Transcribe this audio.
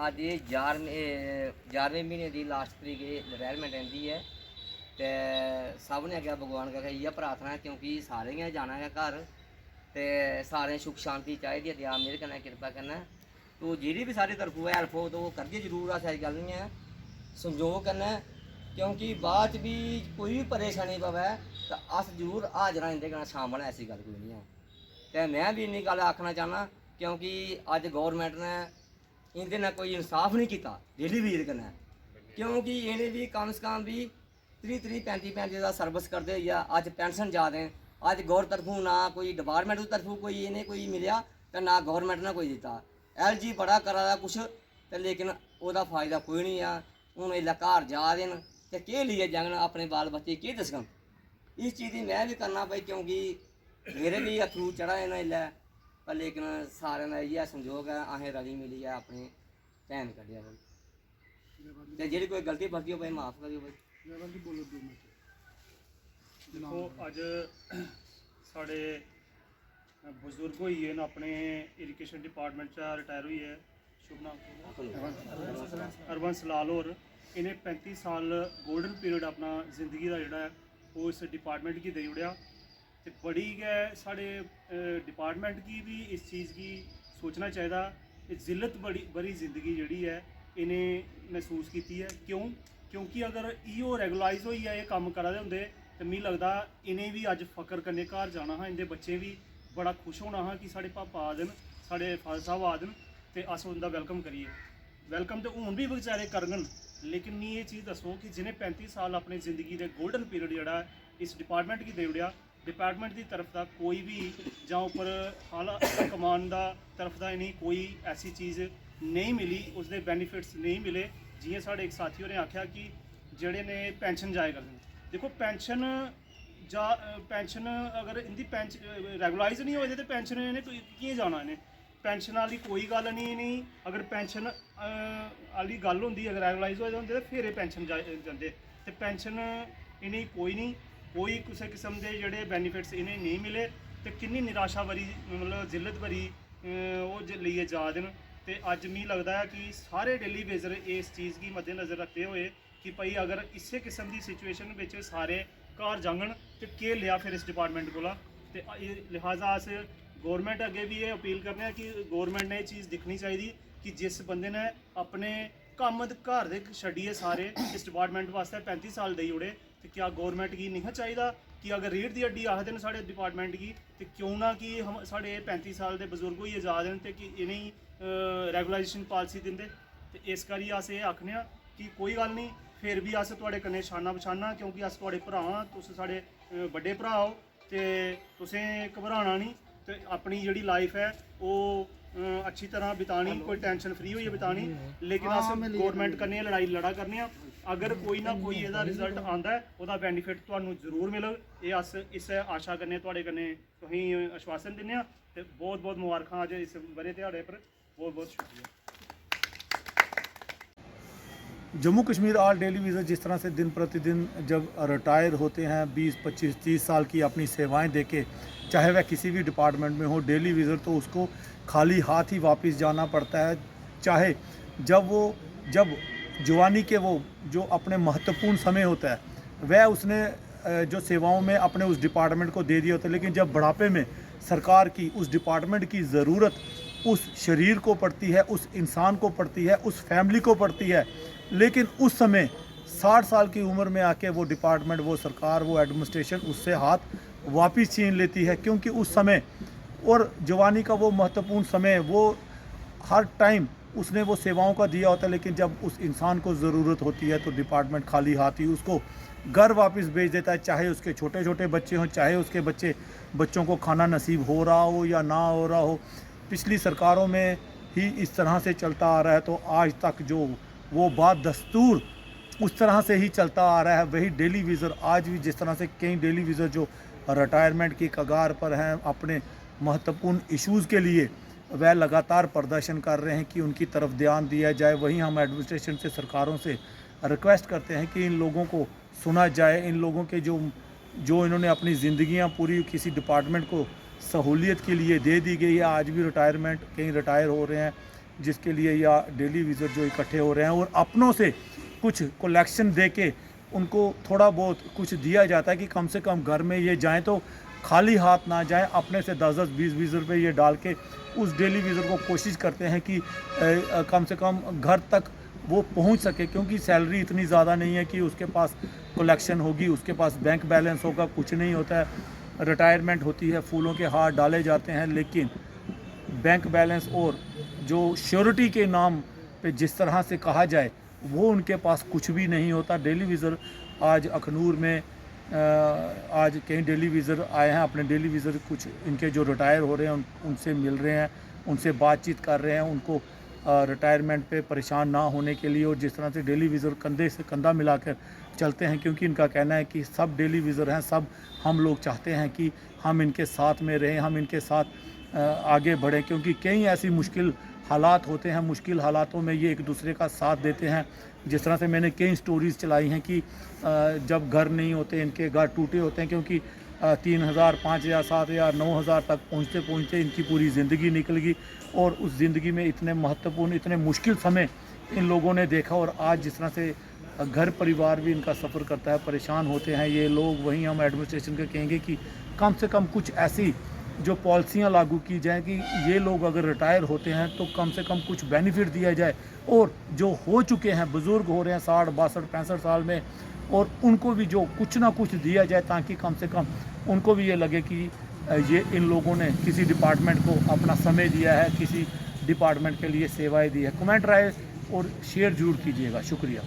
ਅੱਜ ਇਹ 11ਵੇਂ ਮਹੀਨੇ ਦੀ ਲਾਸਟ ਤਰੀਕ ਰਿਟਾਇਰਮੈਂਟ ਰਹਿੰਦੀ ਹੈ ਤੇ ਸਭ ਨੇ ਅੱਗੇ भगवान का इ'यै प्रार्थना है क्योंकि सारे गै जाना है घर ते सारे सुख शांति चाहिदी है दया मेरे कन्नै कृपा कन्नै तो जेह्ड़ी भी साढ़ी तरफों हेल्प हो तो वो करगे जरूर ऐसी गल नहीं है संजोग कन्नै क्योंकि बाद च भी कोई भी परेशानी पवै तो अस जरूर हाजर इंदे कन्नै शामल ऐसी गल कोई नहीं है ते मैं भी इन्नी गल आखना चाहना क्योंकि अज गौरमेंट ने इंदे नाल कोई इंसाफ नहीं किया डेली वीर कन्नै क्योंकि इन्हें भी कम से कम भी 30 35 का सर्विस करते हुए अज पेंशन जा रहे हैं अज गौर तरफों ना कोई डिपार्टमेंट की तरफों कोई इन्हें कोई मिलया तो ना गौरमेंट ने कोई दिता LG बड़ा करा दा कुछ तो लेकिन वह फायदा कोई नहीं है हूँ इसलै घर जा रहे हैं तो केह् लिए जाङन अपने बाल बच्चे केह् दस्सगन इस चीज़ की मैं भी करना भाई क्योंकि मेरे भी अथरू चढ़ा ना इसलै पर लेकिन सारे का इ'यै संजोग है असें रली मिलियै अपनी भैन कड्ढिया भाई ते जेह्ड़ी कोई गलती फलती हो भाई माफ़ करियो भाई देखो अज साढ़े बजुर्ग होई गे न अपने इरीगेशन डिपार्टमेंट चा रिटायर हुई है शुभ नाम हरबंस लाल होर इन्हें 35 साल गोल्डन पीरियड अपना जिंदगी का जोड़ा है वो इस डिपार्टमेंट की देई ओड़ेआ ते बड़ी गै साढ़े डिपार्टमेंट की भी इस चीज़ की सोचना चाहिए जिल्लत बड़ी ज़िंदगी जी है इन्हें महसूस की है क्योंकि अगर इो रेगुलाइज हो ये कम करा दे होंगे तो मिगी लगता इन्हें भी अज फकर कन्नै घर जाना हा इंदे बच्चे भी बड़ा खुश होना हा कि साढ़े पापा आ देन साढ़े फादर साहब आ देन ते अस उनका वेलकम करिए वेलकम तो हूँ भी बेचारे करगन लेकिन मी ये चीज़ दसो कि जिन्हें 35 साल अपनी ज़िंदगी के गोल्डन पीरियड जोड़ा इस डिपार्टमेंट की दे ओड़िया डिपार्टमेंट की तरफ का कोई भी जां उपर हाल कमान का तरफ का इन्हें कोई ऐसी चीज़ नहीं मिली उसके बेनीफिट्स नहीं मिले जियां साढ़े एक साथी होरें आख्या कि जेड़े ने पेंशन जाए करदे देखो पेंशन अगर इनकी रेगुलाइज नहीं होए तो पेंशन इन्हें कि'यां जाना इन्हें पेंशन वाली कोई गल नहीं अगर पेंशन वाली गल होंदी अगर रेगुलाइज होए होंदे तो फिर पेंशन जाते तो पेंशन इन्हें कोई किसी किस्म के जोड़े बेनीफिट्स इन्हें नहीं मिले तो किन्नी निराशा भरी मतलब जिल्लत भरी वो लिए जा दे न ते अज मी लगता है कि सारे डेली बेजर इस चीज़ की मद्देनज़र रखते हुए कि भाई अगर इस किस्म की सिचुएशन में सारे घर जाङन तो केह् लिया फिर इस डिपार्टमेंट कोला ते लिहाजा अस गौरमेंट अगे भी ये अपील करने हैं कि गौरमेंट ने चीज़ दिखनी चाहिए कि जिस बंदे ने अपने कम घर दे छड्डिए सारे इस डिपार्टमेंट वास्ते 35 साल देई ओड़े तो क्या गौरमेंट की नहीं चाहिए कि अगर रीढ़ की हड्डी आखदे न साढ़े डिपार्टमेंट की तो क्यों ना कि हम साढ़े 35 साल के बजुर्ग होइए जा दे ते कि इन्हें रेगुलाइजेशन पॉलिसी दिंदे ते इस करियै अस ये आखने कि कोई गल नहीं फिर भी अस तुहाडे कन्नै शाना बछाना क्योंकि अस तुहाडे भरा हाँ तुस साढ़े बड्डे भरा हो ते तुसें घबराना नहीं तो अपनी जिहड़ी लाइफ है वो अच्छी तरह बितानी कोई टेंशन फ्री होइए बितानी लेकिन अस गौरमेंट कन्नै लड़ाई लड़ा करने अगर कोई ना कोई ਇਹਦਾ रिजल्ट आंदा है ਉਹਦਾ बेनीफिट ਤੁਹਾਨੂੰ ਜ਼ਰੂਰ ਮਿਲੇਗਾ ਇਹ ਅਸ ਇਸ ਆਸ਼ਾ ਕਰਨੇ ਤੁਹਾਡੇ ਕਨੇ ਤੁਸੀਂ ਆਸ਼ਵਾਸਨ ਦਿੰਨੇ ਆ ਤੇ ਬਹੁਤ ਬਹੁਤ ਮੁਬਾਰਕਾਂ ਅੱਜ ਇਸ ਬਰੇ ਦਿਹਾੜੇ पर बहुत बहुत शुक्रिया। Jammu Kashmir all daily visa जिस तरह से दिन प्रतिदिन जब रिटायर होते हैं 20 25 30 साल की अपनी सेवाएं देके चाहे वह किसी भी डिपार्टमेंट में हो डेली वीज़र तो उसको खाली हाथ ही वापस जाना पड़ता है चाहे जब जवानी के वो जो अपने महत्वपूर्ण समय होता है वह उसने जो सेवाओं में अपने उस डिपार्टमेंट को दे दिया होता है लेकिन जब बुढ़ापे में सरकार की उस डिपार्टमेंट की ज़रूरत उस शरीर को पड़ती है उस इंसान को पड़ती है उस फैमिली को पड़ती है लेकिन उस समय 60 साल की उम्र में आके वो डिपार्टमेंट वो सरकार वो एडमिनिस्ट्रेशन उससे हाथ वापस छीन लेती है क्योंकि उस समय और जवानी का वो महत्वपूर्ण समय वो हर टाइम उसने वो सेवाओं का दिया होता है लेकिन जब उस इंसान को ज़रूरत होती है तो डिपार्टमेंट खाली हाथ ही उसको घर वापस भेज देता है चाहे उसके छोटे छोटे बच्चे हों चाहे उसके बच्चों को खाना नसीब हो रहा हो या ना हो रहा हो पिछली सरकारों में ही इस तरह से चलता आ रहा है तो आज तक जो वो बात दस्तूर उस तरह से ही चलता आ रहा है वही डेली वीज़र आज भी जिस तरह से कई डेली वीज़र जो रिटायरमेंट की कगार पर हैं अपने महत्वपूर्ण इश्यूज़ के लिए वह लगातार प्रदर्शन कर रहे हैं कि उनकी तरफ ध्यान दिया जाए वहीं हम एडमिनिस्ट्रेशन से सरकारों से रिक्वेस्ट करते हैं कि इन लोगों को सुना जाए इन लोगों के जो इन्होंने अपनी ज़िंदगियां पूरी किसी डिपार्टमेंट को सहूलियत के लिए दे दी गई है आज भी रिटायरमेंट कहीं रिटायर हो रहे हैं जिसके लिए या डेली विज़िट जो इकट्ठे हो रहे हैं और अपनों से कुछ कलेक्शन दे के उनको थोड़ा बहुत कुछ दिया जाता है कि कम से कम घर में ये जाएं तो खाली हाथ ना जाएं, अपने से 10-10 20-20 रुपए ये डाल के उस डेली विज़िट को कोशिश करते हैं कि कम से कम घर तक वो पहुंच सके, क्योंकि सैलरी इतनी ज़्यादा नहीं है कि उसके पास कलेक्शन होगी, उसके पास बैंक बैलेंस होगा, कुछ नहीं होता है। रिटायरमेंट होती है, फूलों के हार डाले जाते हैं, लेकिन बैंक बैलेंस और जो श्योरिटी के नाम पे जिस तरह से कहा जाए वो उनके पास कुछ भी नहीं होता। डेली विज़िट आज अखनूर में आज कई डेली विज़िट आए हैं, अपने डेली विज़िट कुछ इनके जो रिटायर हो रहे हैं उनसे मिल रहे हैं, उनसे बातचीत कर रहे हैं, उनको रिटायरमेंट पे परेशान ना होने के लिए, और जिस तरह से डेली विज़िट कंधे से कंधा मिलाकर चलते हैं, क्योंकि इनका कहना है कि सब डेली विज़िट हैं, सब हम लोग चाहते हैं कि हम इनके साथ में रहें, हम इनके साथ आगे बढ़ें, क्योंकि कई ऐसी मुश्किल हालात होते हैं, मुश्किल हालातों में ये एक दूसरे का साथ देते हैं। जिस तरह से मैंने कई स्टोरीज़ चलाई हैं कि जब घर नहीं होते, इनके घर टूटे होते हैं, क्योंकि 3000 5000 7000 9000 तक पहुँचते पहुँचते इनकी पूरी ज़िंदगी निकल गई, और उस ज़िंदगी में इतने महत्वपूर्ण इतने मुश्किल समय इन लोगों ने देखा, और आज जिस तरह से घर परिवार भी इनका सफ़र करता है, परेशान होते हैं ये लोग। वहीं हम एडमिनिस्ट्रेशन के कहेंगे कि कम से कम कुछ ऐसी जो पॉलिसियाँ लागू की जाएँ कि ये लोग अगर रिटायर होते हैं तो कम से कम कुछ बेनिफिट दिया जाए, और जो हो चुके हैं बुज़ुर्ग हो रहे हैं 60 62 65 साल में, और उनको भी जो कुछ ना कुछ दिया जाए, ताकि कम से कम उनको भी ये लगे कि ये इन लोगों ने किसी डिपार्टमेंट को अपना समय दिया है, किसी डिपार्टमेंट के लिए सेवाएं दी है। कमेंट राय और शेयर जरूर कीजिएगा। शुक्रिया।